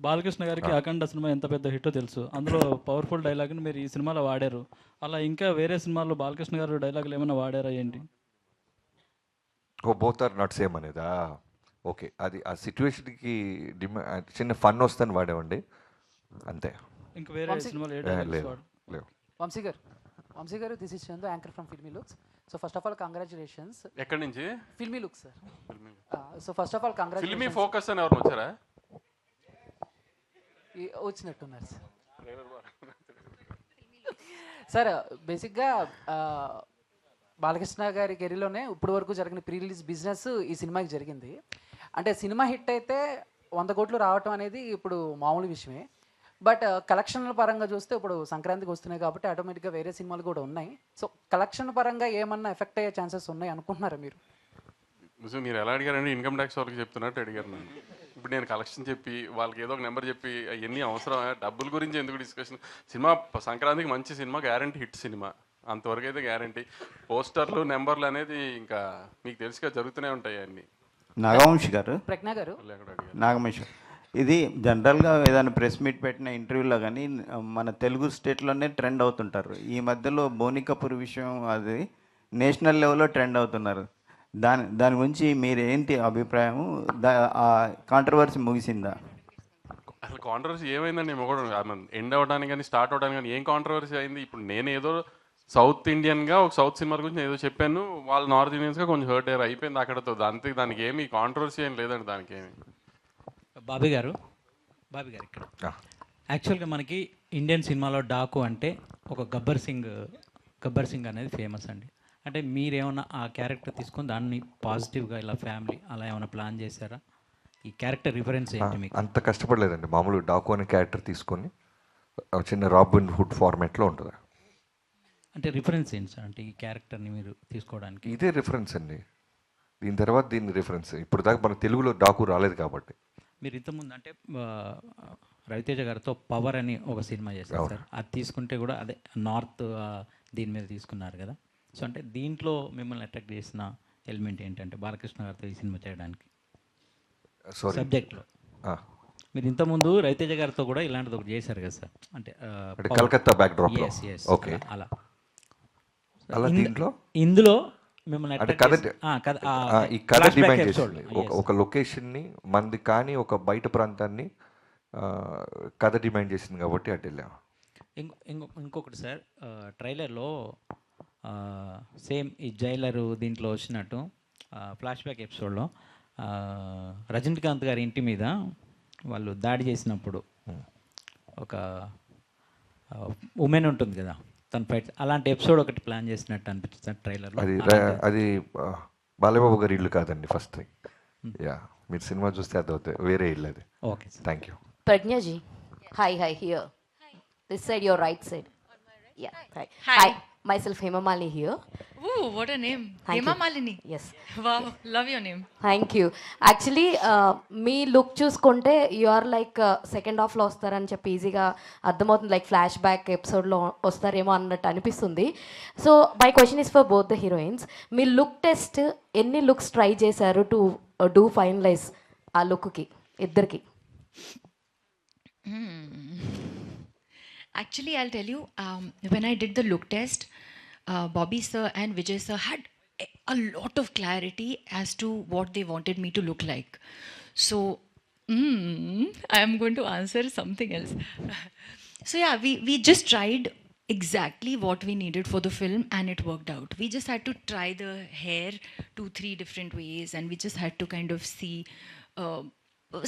బాలకృష్ణ గారికి అఖండ సినిమా ఎంత పెద్ద హిట్టో తెలుసు. అందులో పవర్ఫుల్ డైలాగ్ని మీరు ఈ సినిమాలో వాడారు. అలా ఇంకా వేరే సినిమాల్లో బాలకృష్ణ గారు డైలాగులు ఏమైనా వాడారా ఏంటి? బోత్ ఆర్ నాట్ సేమ్ అనేదా? ఓకే, అది ఆ సిచ్యువేషన్కి చిన్న ఫన్ వస్తుందని వాడేవండి అంతే. ఇంకా వేరే సినిమాలు ఏ డైలాగ్స్ లేవు. వంశీ గారు, this is Chandu, anchor from filmy looks. So first of all congratulations. ఎక్కడి నుంచి? Filmy looks sir. So first of all congratulations. Filmy focus అని ఎవరు వచ్చారా? వచ్చినట్టున్నారు సార్. బేసిక్గా బాలకృష్ణ గారి కెరీర్లోనే ఇప్పటి వరకు జరిగిన ప్రీ రిలీజ్ బిజినెస్ ఈ సినిమాకి జరిగింది. అంటే సినిమా హిట్ అయితే 100 కోట్లు రావటం అనేది ఇప్పుడు మామూలు విషయమే. బట్ కలెక్షన్ల పరంగా చూస్తే ఇప్పుడు సంక్రాంతికి వస్తున్నాయి కాబట్టి ఆటోమేటిక్గా వేరే సినిమాలు కూడా ఉన్నాయి. సో కలెక్షన్ పరంగా ఏమన్నా ఎఫెక్ట్ అయ్యే ఛాన్సెస్ ఉన్నాయి అనుకుంటున్నారా మీరు? మీరు ఎలా అడిగారండి? ఇన్కమ్ ట్యాక్స్ వాళ్ళకి చెప్తున్నట్టు అడిగారు నన్ను. ఇప్పుడు నేను కలెక్షన్ చెప్పి వాళ్ళకి ఏదో ఒక నెంబర్ చెప్పి అవన్నీ అవసరం? డబ్బుల గురించి ఎందుకు డిస్కషన్? సినిమా సంక్రాంతికి మంచి సినిమా, గ్యారంటీ హిట్ సినిమా, అంతవరకు అయితే గ్యారంటీ. పోస్టర్లు నెంబర్లు అనేది ఇంకా మీకు తెలుసుగా జరుగుతూనే ఉంటాయి అన్నీ. నాగవంశి గారు, ప్రజ్ఞ గారు, నాగవంశి, ఇది జనరల్గా ఏదైనా ప్రెస్ మీట్ పెట్టిన ఇంటర్వ్యూలో కానీ మన తెలుగు స్టేట్లోనే ట్రెండ్ అవుతుంటారు. ఈ మధ్యలో బోని కపూర్ విషయం అది నేషనల్ లెవెల్లో ట్రెండ్ అవుతున్నారు. దాని గురించి మీరు ఏంటి అభిప్రాయం? ఆ కాంట్రవర్సీ ముగిసిందా? అసలు కాంట్రవర్సీ ఏమైందండి? కూడా ఎండ్ అవ్వడానికి కానీ స్టార్ట్ అవ్వడానికి కానీ ఏం కాంట్రవర్సీ అయింది? ఇప్పుడు నేను ఏదో సౌత్ ఇండియన్గా ఒక సౌత్ సినిమా గురించి ఏదో చెప్పాను, వాళ్ళు నార్త్ ఇండియన్స్గా కొంచెం హర్ట్ అయ్యారు, అయిపోయింది అక్కడతో. దానికి ఏమి కాంట్రవర్సీ ఏం లేదండి దానికి ఏమి. బాబీ గారు ఇక్కడ యాక్చువల్గా మనకి ఇండియన్ సినిమాలో డాకు అంటే ఒక గబ్బర్ సింగ్ అనేది ఫేమస్ అండి. అంటే మీరేమన్నా ఆ క్యారెక్టర్ తీసుకొని దాన్ని పాజిటివ్గా ఇలా ఫ్యామిలీ అలా ఏమైనా ప్లాన్ చేశారా? ఈ క్యారెక్టర్ రిఫరెన్స్ ఏంటి మీకు? అంత కష్టపడలేదండి. మామూలు డాకు అనే క్యారెక్టర్ తీసుకొని చిన్న రాబిన్ హుడ్ ఫార్మాట్లో ఉంటుంది. అంటే రిఫరెన్స్ ఏంటి సార్? అంటే ఈ క్యారెక్టర్ని మీరు తీసుకోవడానికి ఇదే రిఫరెన్స్ అండి. దీని తర్వాత దీని రిఫరెన్స్. ఇప్పుడు దాకా మన తెలుగులో డాకు రాలేదు కాబట్టి. మీరు ఇంతకుముందు అంటే రవితేజ గారితో పవర్ అని ఒక సినిమా చేశారు సార్. అది తీసుకుంటే కూడా అదే నార్త్ దీని మీద తీసుకున్నారు కదా. సో అంటే దీంట్లో మిమ్మల్ని అట్రాక్ట్ చేసిన ఎలిమెంట్ ఏంటంటే బాలకృష్ణ గారితో ఈ సినిమా చేయడానికి సబ్జెక్ట్లో? మీరు ఇంతకుముందు రవితేజ గారితో కూడా ఇలాంటిది ఒకటి చేశారు కదా సార్, అంటే కలకత్తా బ్యాక్డ్రాప్. ఓకే, అలా దీంట్లో ఇందులో మిమ్మల్ని ఈ కథ డిమాండ్ చేసింది. ఒక లొకేషన్ని మంది కానీ ఒక బయట ప్రాంతాన్ని కథ డిమాండ్ చేసింది కాబట్టి అటు వెళ్ళాము. ఇంకొకటి సార్, ట్రైలర్లో సేమ్ ఈ జైలరు దీంట్లో వచ్చినట్టు ఫ్లాష్ బ్యాక్ ఎపిసోడ్లో రజనీకాంత్ గారి ఇంటి మీద వాళ్ళు దాడి చేసినప్పుడు ఒక ఉమెన్ ఉంటుంది కదా, తన ఫైట్, అలాంటి ఎపిసోడ్ ఒకటి ప్లాన్ చేసినట్టు అనిపిస్తుంది ట్రైలర్లో. అది బాలయ్యబాబు గారి ఇల్లు కాదండి ఫస్ట్ థింగ్. యా, మీరు సినిమా చూస్తే అర్థమవుతాయి, వేరే ఇల్లు అది. Okay, thank you. Prajnaji. Hi, here. This side, your right side. Yeah. Hi. Hi. Myself Hema Malini here. Ooh, what a name. Thank Hema you. Malini. Yes. Wow, love your name. Thank you. Actually, me look చూసుకుంటే you are like second హాఫ్లో వస్తారని చెప్పి ఈజీగా అర్థమవుతుంది, like flash back ఎపిసోడ్లో వస్తారేమో అన్నట్టు అనిపిస్తుంది. So my question is for both the heroines. Me look test ఎన్ని లుక్స్ ట్రై చేశారు టు డూ ఫైనలైజ్ ఆ లుక్కి ఇద్దరికి? Actually, I'll tell you, when I did the look test, Bobby sir and Vijay sir had a lot of clarity as to what they wanted me to look like. So, I am going to answer something else. So yeah, we just tried exactly what we needed for the film and it worked out. We just had to try the hair 2-3 different ways and we just had to kind of see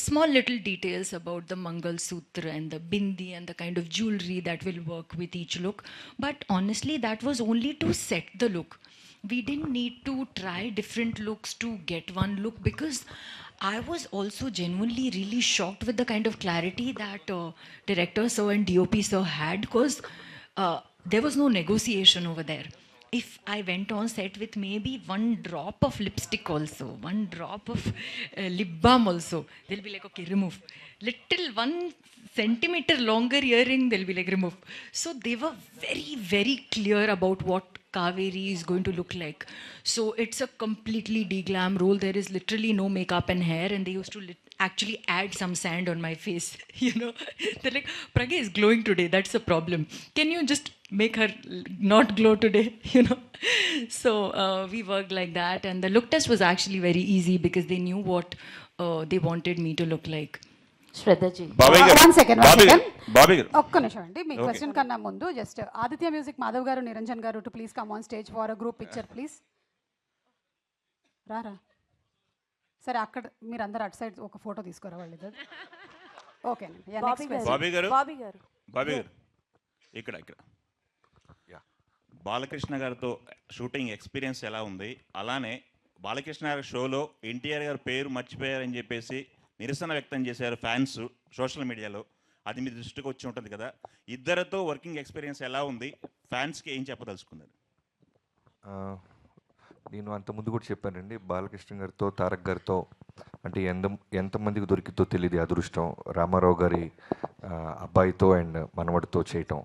small little details about the Mangal Sutra and the bindi and the kind of jewelry that will work with each look. But honestly, that was only to set the look. We didn't need to try different looks to get one look because I was also genuinely really shocked with the kind of clarity that director sir and DOP sir had because there was no negotiation over there. If I went on set with maybe one drop of lipstick also, one drop of lip balm also, they'll be like, okay, remove. Little 1 centimeter longer earring, they'll be like, remove. So they were very, very clear about what Kaveri is going to look like. So it's a completely de-glam role. There is literally no makeup and hair and they used to actually add some sand on my face, you know. They're like, Pragya is glowing today, that's a problem. Can you just make her not glow today, you know? So we worked like that and the look test was actually very easy because they knew what they wanted me to look like. Shraddha ji, one second Bobby గారు ఒక్క నిమిషం అండి. మీ question కన్నా ముందు just Aditya music Madhav గారు, నిరంజన్ గారు to please come on stage for a group picture please. రారా, సరే అక్కడ మీరు అందరు అటు సైడ్ ఒక ఫోటో తీసుకురా వాళ్ళు. ఓకే బాబీ గారు ఇక్కడ బాలకృష్ణ గారితో షూటింగ్ ఎక్స్పీరియన్స్ ఎలా ఉంది? అలానే బాలకృష్ణ గారి షోలో ఎన్టీఆర్ గారి పేరు మర్చిపోయారని చెప్పేసి నిరసన వ్యక్తం చేశారు ఫ్యాన్స్ సోషల్ మీడియాలో. అది మీ దృష్టికి వచ్చి ఉంటుంది కదా, ఇద్దరితో వర్కింగ్ ఎక్స్పీరియన్స్ ఎలా ఉంది? ఫ్యాన్స్కి ఏం చెప్పదలుచుకున్నారు? నేను అంతకుముందు కూడా చెప్పానండి, బాలకృష్ణ గారితో తారక్ గారితో అంటే ఎంతమందికి దొరికితో తెలియదు అదృష్టం. రామారావు గారి అబ్బాయితో అండ్ మనవడితో చేయటం.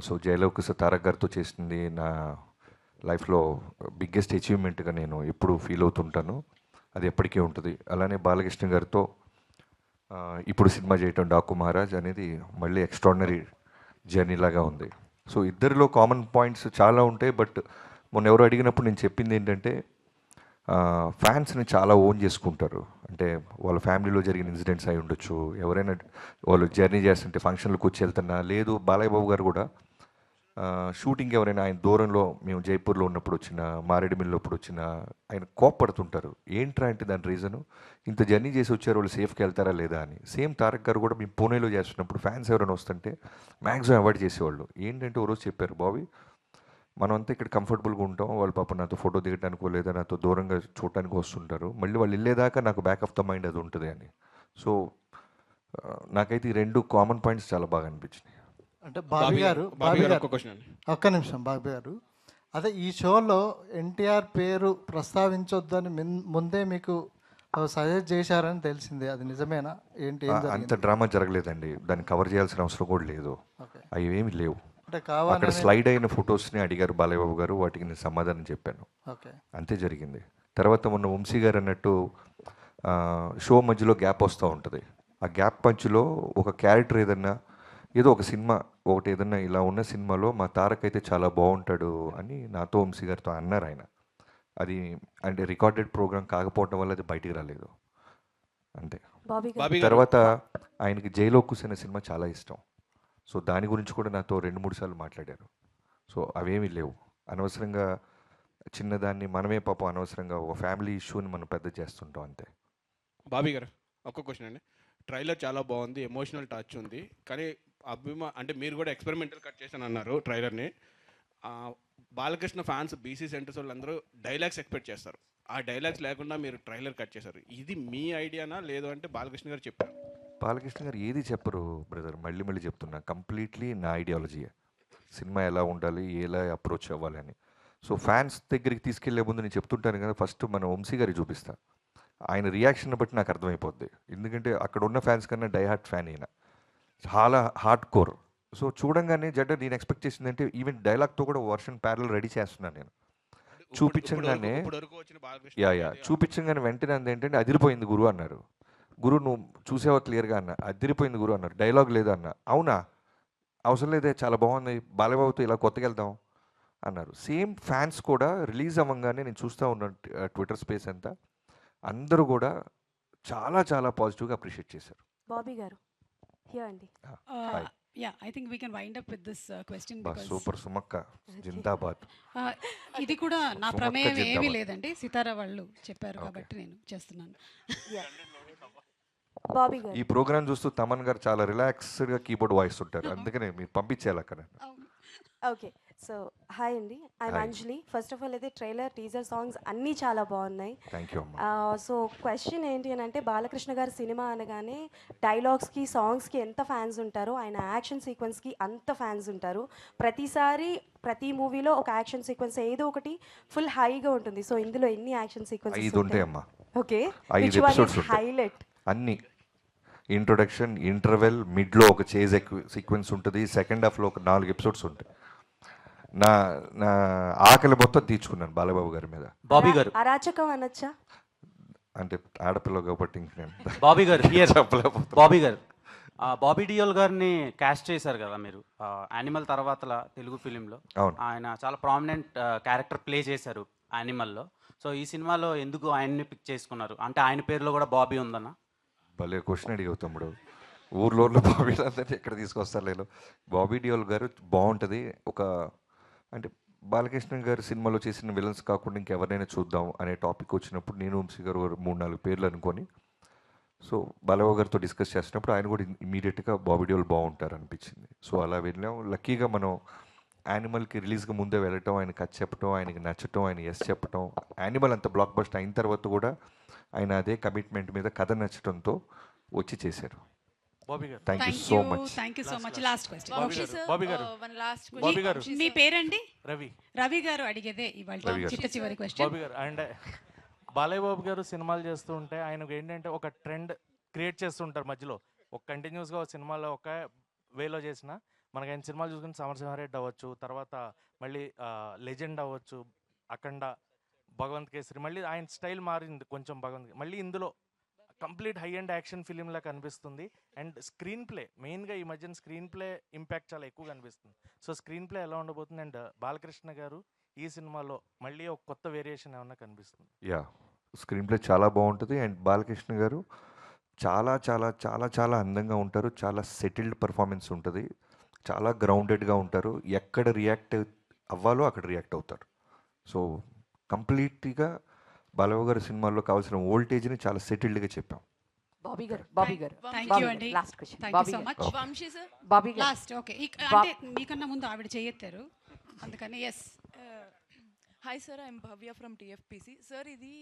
సో జయలవకుశ తారక్ గారితో చేసింది నా లైఫ్లో బిగ్గెస్ట్ అచీవ్మెంట్గా నేను ఎప్పుడు ఫీల్ అవుతుంటాను. అది ఎప్పటికీ ఉంటుంది. అలానే బాలకృష్ణ గారితో ఇప్పుడు సినిమా చేయటం డాకు మహారాజ్ అనేది మళ్ళీ ఎక్స్ట్రాడినరీ జర్నీ లాగా ఉంది. సో ఇద్దరిలో కామన్ పాయింట్స్ చాలా ఉంటాయి. బట్ మొన్న ఎవరు అడిగినప్పుడు నేను చెప్పింది ఏంటంటే ఫ్యాన్స్ని చాలా ఓన్ చేసుకుంటారు. అంటే వాళ్ళ ఫ్యామిలీలో జరిగిన ఇన్సిడెంట్స్ అయి ఉండొచ్చు, ఎవరైనా వాళ్ళు జర్నీ చేస్తుంటే ఫంక్షన్లకు వచ్చి వెళ్తున్నా, లేదు బాలయ్య బాబు గారు కూడా షూటింగ్ ఎవరైనా ఆయన దూరంలో మేము జైపూర్లో ఉన్నప్పుడు వచ్చిన, మారేడుమిల్లి అప్పుడు వచ్చిన ఆయన కోప్పడుతుంటారు. ఏంట్రా అంటే దాని రీజను ఇంత జర్నీ చేసి వచ్చారు వాళ్ళు సేఫ్కి వెళ్తారా లేదా అని. సేమ్ తారక్ గారు కూడా మేము పూణేలో చేస్తున్నప్పుడు ఫ్యాన్స్ ఎవరైనా వస్తుంటే మ్యాక్సిమం అవాయిడ్ చేసేవాళ్ళు. ఏంటంటే ఓ రోజు చెప్పారు, బాబీ మనం అంతా ఇక్కడ కంఫర్టబుల్గా ఉంటాం, వాళ్ళు పాప నాతో ఫోటో దిగడానికో లేదా నాతో దూరంగా చూడటానికి వస్తుంటారు, మళ్ళీ వాళ్ళు వెళ్ళేదాకా నాకు బ్యాక్ ఆఫ్ ద మైండ్ అది ఉంటుంది అని. సో నాకైతే ఈ రెండు కామన్ పాయింట్స్ చాలా బాగా అనిపించినాయి. అంటే బాబీ గారు ఒక్క నిమిషం బాబీ గారు, అదే ఈ షోలో ఎన్టీఆర్ పేరు ప్రస్తావించొద్దని ముందే మీకు సజెస్ట్ చేశారని తెలిసింది, అది నిజమేనా? ఏంటి? అంత డ్రామా జరగలేదండి, దాన్ని కవర్ చేయాల్సిన అవసరం కూడా లేదు. అవి ఏమి లేవు. అంటే అక్కడ స్లైడ్ అయిన ఫొటోస్ని అడిగారు బాలయ్య బాబు గారు, వాటికి నేను సమాధానం చెప్పాను, అంతే జరిగింది. తర్వాత మొన్న వంశీ గారు అన్నట్టు షో మధ్యలో గ్యాప్ వస్తూ ఉంటుంది. ఆ గ్యాప్ మధ్యలో ఒక క్యారెక్టర్ ఏదన్నా ఏదో ఒక సినిమా ఒకటి ఏదన్నా ఇలా ఉన్న సినిమాలో మా తారక్ అయితే చాలా బాగుంటాడు అని నాతో వంశీ గారితో అన్నారు ఆయన. అది అంటే రికార్డెడ్ ప్రోగ్రామ్ కాకపోవడం వల్ల అది బయటికి రాలేదు అంతే. తర్వాత ఆయనకి జైలవకుశ అనే సినిమా చాలా ఇష్టం. సో దాని గురించి కూడా నాతో 2-3 సార్లు మాట్లాడారు. సో అవేమీ లేవు. అనవసరంగా చిన్నదాన్ని మనమే పాపం అనవసరంగా ఒక ఫ్యామిలీ ఇష్యూని మనం పెద్ద చేస్తుంటాం అంతే. బాబీ గారు ఒక్క క్వశ్చన్ అండి. ట్రైలర్ చాలా బాగుంది, ఎమోషనల్ టచ్ ఉంది, కానీ అంటే మీరు కూడా ఎక్స్పెరిమెంటల్ కట్ చేశాను అన్నారు ట్రైలర్ని. బాలకృష్ణ ఫ్యాన్స్ బీసీ సెంటర్స్ వాళ్ళందరూ డైలాగ్స్ ఎక్స్పెక్ట్ చేస్తారు. ఆ డైలాగ్స్ లేకుండా మీరు ట్రైలర్ కట్ చేశారు. ఇది మీ ఐడియానా లేదు అంటే బాలకృష్ణ గారు చెప్పారు? బాలకృష్ణ గారు ఏది చెప్పరు బ్రదర్, మళ్ళీ మళ్ళీ చెప్తున్నా, కంప్లీట్లీ నా ఐడియాలజీయే. సినిమా ఎలా ఉండాలి, ఎలా అప్రోచ్ అవ్వాలి అని. సో ఫ్యాన్స్ దగ్గరికి తీసుకెళ్లే ముందు నేను చెప్తుంటాను కదా, ఫస్ట్ మన వంశీ గారికి చూపిస్తా. ఆయన రియాక్షన్ బట్టి నాకు అర్థమైపోద్ది. ఎందుకంటే అక్కడ ఉన్న ఫ్యాన్స్ కన్నా డై హార్ట్ ఫ్యాన్ అయినా, చాలా హార్డ్ కోర్. సో చూడంగానే జడ్డ నేను ఎక్స్పెక్ట్ చేసిందంటే ఈవెన్ డైలాగ్తో కూడా వర్షన్ ప్యారల్ రెడీ చేస్తున్నాను నేను. చూపించగానే చూపించగానే వెంటనే ఏంటంటే అదిరిపోయింది గురు అన్నారు. గురు నువ్వు చూసేవా క్లియర్గా అన్న, అదిరిపోయింది గురు అన్నారు. డైలాగ్ లేదా అన్న, అవునా అవసరం లేదే చాలా బాగుంది, బాలబాబుతో ఇలా కొత్తగా వెళ్దాం అన్నారు. సేమ్ ఫ్యాన్స్ కూడా రిలీజ్ అవ్వగానే నేను చూస్తూ ఉన్నాను ట్విట్టర్ స్పేస్ అంతా, అందరూ కూడా చాలా చాలా పాజిటివ్గా అప్రిషియేట్ చేశారు. బాబీ గారు హియర్ అండి. Yeah, I think we can wind up with this question because super సుమక్క జిందాబాద్. ఇది కూడా నా ప్రమేయం ఏమీ లేదండి, సితారా వాళ్ళు చెప్పారు కాబట్టి నేను చేస్తున్నాను. బాబీ గారు ఈ ప్రోగ్రామ్ చూస్తూ తమన్ గారు చాలా రిలాక్స్డ్గా కీబోర్డ్ వాయిస్ ఉంటారు, అందుకనే మీరు పంపించేయాలి అక్కడ. ఓకే, సో హాయ్ అండి, I'm Anjali. First of all అయితే ట్రైలర్, టీజర్, సాంగ్స్ అన్నీ చాలా బాగున్నాయి. Thank you. సో క్వశ్చన్ ఏంటి అని అంటే, బాలకృష్ణ గారి సినిమా అనగానే డైలాగ్స్కి, సాంగ్స్కి ఎంత ఫ్యాన్స్ ఉంటారో, ఆయన యాక్షన్ సీక్వెన్స్కి అంత ఫ్యాన్స్ ఉంటారు. ప్రతిసారి ప్రతి మూవీలో ఒక యాక్షన్ సీక్వెన్స్ ఏదో ఒకటి ఫుల్ హైగా ఉంటుంది. సో ఇందులో ఎన్ని యాక్షన్ సీక్వెన్సెస్ 5 ఉంటాయమ్మా. ఓకే, 5 ఎపిసోడ్స్ హైలైట్ అన్నీ. ఇంట్రొడక్షన్, ఇంటర్వెల్, మిడ్లో ఒక చేజ్ సీక్వెన్స్ ఉంటుంది, సెకండ్ హాఫ్లో ఒక 4 ఎపిసోడ్స్ ఉంటాయి. నా నా ఆకలి మొత్తం తీర్చుకున్నాను బాలబాబు గారి మీద. బాబీ గారు అరాచకం అనొచ్చా అంటే ఆడపిల్ల కాబట్టి ఇంక నేను బాబీ గారు చెప్పలేకపోతే. బాబీ గారు బాబీ డియోల్ గారిని క్యాస్ట్ చేశారు కదా మీరు యానిమల్ తర్వాత తెలుగు ఫిలింలో. ఆయన చాలా ప్రామినెంట్ క్యారెక్టర్ ప్లే చేశారు యానిమల్లో. సో ఈ సినిమాలో ఎందుకు ఆయన్ని పిక్ చేసుకున్నారు? అంటే ఆయన పేరులో కూడా బాబీ ఉందన్న. భలే క్వశ్చన్ అడిగావు తమ్ముడు. ఊర్లో బాబీ అందరినీ ఎక్కడ తీసుకొస్తారు లేదు. బాబీ డియోల్ గారు బాగుంటుంది. ఒక అంటే బాలకృష్ణ గారు సినిమాలో చేసిన విలన్స్ కాకుండా ఇంకెవరినైనా చూద్దాం అనే టాపిక్ వచ్చినప్పుడు నేను వంశీ గారు 3-4 పేర్లు అనుకొని, సో బాలబాబు గారితో డిస్కస్ చేసినప్పుడు ఆయన కూడా ఇమీడియట్గా బాబీ డియోల్ బాగుంటారు అనిపించింది. సో అలా వెళ్ళాం. లక్కీగా మనం యానిమల్కి రిలీజ్గా ముందే వెళ్ళటం, ఆయన కథ చెప్పటం, ఆయనకి నచ్చటం, ఆయన ఎస్ చెప్పటం, యానిమల్ అంత బ్లాక్ బస్టర్ అయిన తర్వాత కూడా ఆయన అదే కమిట్మెంట్ మీద కథ నచ్చటంతో వచ్చి చేశారు. Thank you so much. Thank you so much. Last question one last question. మీ పేరండి? రవి. రవి గారు అడిగేదే ఇవాళ చివరి క్వశ్చన్. బాబీ గారు అండ్ బాలయ్య బాబు గారు సినిమాలు చేస్తూ ఉంటే ఆయనకు ఏంటంటే ఒక ట్రెండ్ క్రియేట్ చేస్తుంటారు మధ్యలో. ఒక కంటిన్యూస్గా ఒక సినిమాలో ఒక వేలో చేసిన మనకి ఆయన సినిమాలు చూసుకుని సమరసింహారెడ్డి అవ్వచ్చు, తర్వాత మళ్ళీ లెజెండ్ అవ్వచ్చు, అఖండ, భగవంత్ కేసరి, మళ్ళీ ఆయన స్టైల్ మారింది కొంచెం భగవంత్. మళ్ళీ ఇందులో కంప్లీట్ హై అండ్ యాక్షన్ ఫిలింలా కనిపిస్తుంది. అండ్ స్క్రీన్ ప్లే మెయిన్గా ఈ మధ్యన స్క్రీన్ ప్లే ఇంపాక్ట్ చాలా ఎక్కువ కనిపిస్తుంది. సో స్క్రీన్ ప్లే ఎలా ఉండబోతుంది? అండ్ బాలకృష్ణ గారు ఈ సినిమాలో మళ్ళీ ఒక కొత్త వేరియేషన్ ఏమన్నా కనిపిస్తుంది? యా, స్క్రీన్ ప్లే చాలా బాగుంటుంది. అండ్ బాలకృష్ణ గారు చాలా చాలా చాలా చాలా అందంగా ఉంటారు. చాలా సెటిల్డ్ పర్ఫార్మెన్స్ ఉంటుంది. చాలా గ్రౌండెడ్గా ఉంటారు. ఎక్కడ రియాక్ట్ అవ్వాలో అక్కడ రియాక్ట్ అవుతారు. సో కంప్లీట్గా బాలబాబు గారి సినిమాల్లో కావాల్సిన వోల్టేజ్ని చాలా సెటిల్డ్గా చెప్పాం. బాబీ గారు థ్యాంక్ యూ అండి. Last question. Thank you so much. Vamsi sir Bobby గారు లాస్ట్. ఓకే, అంటే మీకన్నా ముందు ఆవిడ చేయెత్తారు అందుకని. Yes. Hi sir, I'm Bhavya from TFPC. Sir, ఇది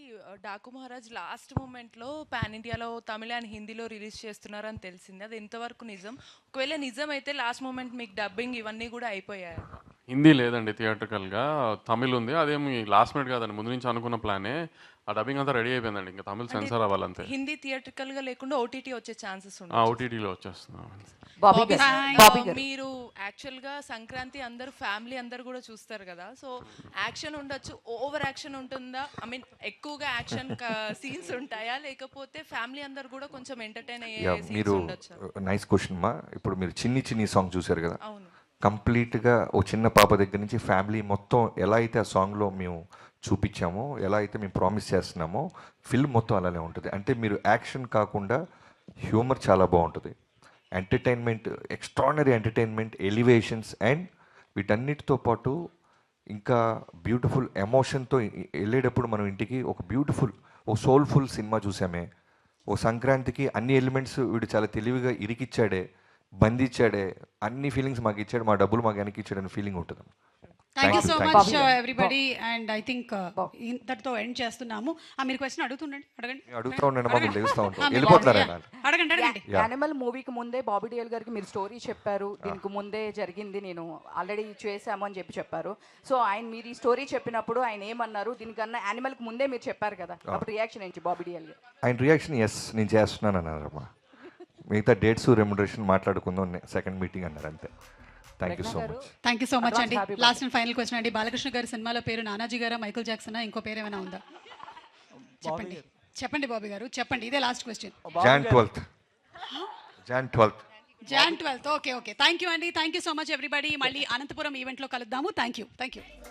డాకు మహారాజ్ లాస్ట్ మూమెంట్లో పాన్ ఇండియాలో తమిళ అండ్ హిందీలో రిలీజ్ చేస్తున్నారని తెలిసింది. అది ఎంతవరకు నిజం? ఒకవేళ నిజం అయితే లాస్ట్ మూమెంట్ మీకు డబ్బింగ్ ఇవన్నీ కూడా అయిపోయాయి? హిందీ లేదండి, థియేట్రికల్గా తమిళ్ ఉంది. అదేమి లాస్ట్ మినిట్ కాదండి, ముందు నుంచి అనుకున్న ప్లానే. ఆ డబ్బింగ్ అంతా రెడీ అయిపోయిందండి, ఇంకా తమిళ్ సెన్సార్ అవ్వాలంతే. హిందీ థియేట్రికల్గా లేకుండా ఓటీటీ వచ్చే ఛాన్సెస్ ఉన్నాయి? ఓటీటీలో వచ్చేస్తున్నాం. మీరు యాక్చువల్గా సంక్రాంతి అందరూ ఫ్యామిలీ అందరు కూడా చూస్తారు కదా, సో యాక్షన్ ఉండొచ్చు, ఓవర్ యాక్షన్ ఉంటుందా? ఐ మీన్ ఎక్కువగా యాక్షన్ సీన్స్ ఉంటాయా, లేకపోతే ఫ్యామిలీ అందరు కూడా కొంచెం ఎంటర్టైన్ అయ్యే సీన్స్ ఉండొచ్చా? నైస్ క్వశ్చన్ మా. ఇప్పుడు మీరు చిన్ని చిన్ని సాంగ్ చూశారు కదా, అవును, కంప్లీట్గా ఓ చిన్న పాప దగ్గర నుంచి ఫ్యామిలీ మొత్తం ఎలా అయితే ఆ సాంగ్లో మేము చూపించామో, ఎలా అయితే మేము ప్రామిస్ చేస్తున్నామో, ఫిల్మ్ మొత్తం అలానే ఉంటుంది. అంటే మీరు యాక్షన్ కాకుండా హ్యూమర్ చాలా బాగుంటుంది, entertainment, extraordinary entertainment, elevations, and వీటన్నిటితో పాటు ఇంకా బ్యూటిఫుల్ ఎమోషన్తో వెళ్ళేటప్పుడు మనం ఇంటికి ఒక బ్యూటిఫుల్ ఓ సోల్ఫుల్ సినిమా చూసామే. ఓ సంక్రాంతికి అన్ని ఎలిమెంట్స్ వీడు చాలా తెలివిగా ఇరికిచ్చాడే, బంధించాడే, అన్ని ఫీలింగ్స్ మాకు ఇచ్చాడు, మా డబ్బులు మాకు వెనక్కి ఇచ్చాడని ఫీలింగ్ ఉంటుంది. Thank you so much everybody. And I think ఇంతటితో ఎండ్ చేస్తున్నాము. మీరు క్వశ్చన్ అడుగుతుండండి, అడగండి. అడుగుతూ ఉండండి, మాకు తెలుస్తూ ఉంటాం, వెళ్ళిపోతున్నారు. అడగండి అడగండి. యానిమల్ మూవీకి ముందే బాబీ డియోల్ గారికి మీరు స్టోరీ చెప్పారు, దీనికి ముందే జరిగింది, నేను ఆల్రెడీ చేశాము అని చెప్పారు. సో ఆయన మీరు ఈ స్టోరీ చెప్పినప్పుడు ఆయన ఏమన్నారు, దీనికన్నా యానిమల్కి ముందే మీరు చెప్పారు కదా, అప్పుడు రియాక్షన్ ఏంటి బాబీ డియోల్ గారు? ఆయన రియాక్షన్ ఎస్ నేను చేస్తున్నాను అన్నారమ్మా. మిగతా డేట్స్ రెమ్యునరేషన్ మాట్లాడుకుందాం సెకండ్ మీటింగ్ అన్నారు, అంతే. Thank you so much. Thank you so much అండి. లాస్ట్ అండ్ ఫైనల్ క్వశ్చన్ అండి. బాలకృష్ణ గారి సినిమాలో పేరు నానాజీ గారా, మైకల్ జాక్సనా, ఇంకో పేరు ఏమైనా ఉందా? చెప్పండి చెప్పండి బాబీ గారు, చెప్పండి. ఇదే last question. Jan 12th. Okay okay. Thank you అండి. Thank you so much everybody. మళ్ళీ అనంతపురం ఈవెంట్లో కలుద్దాము. Thank you.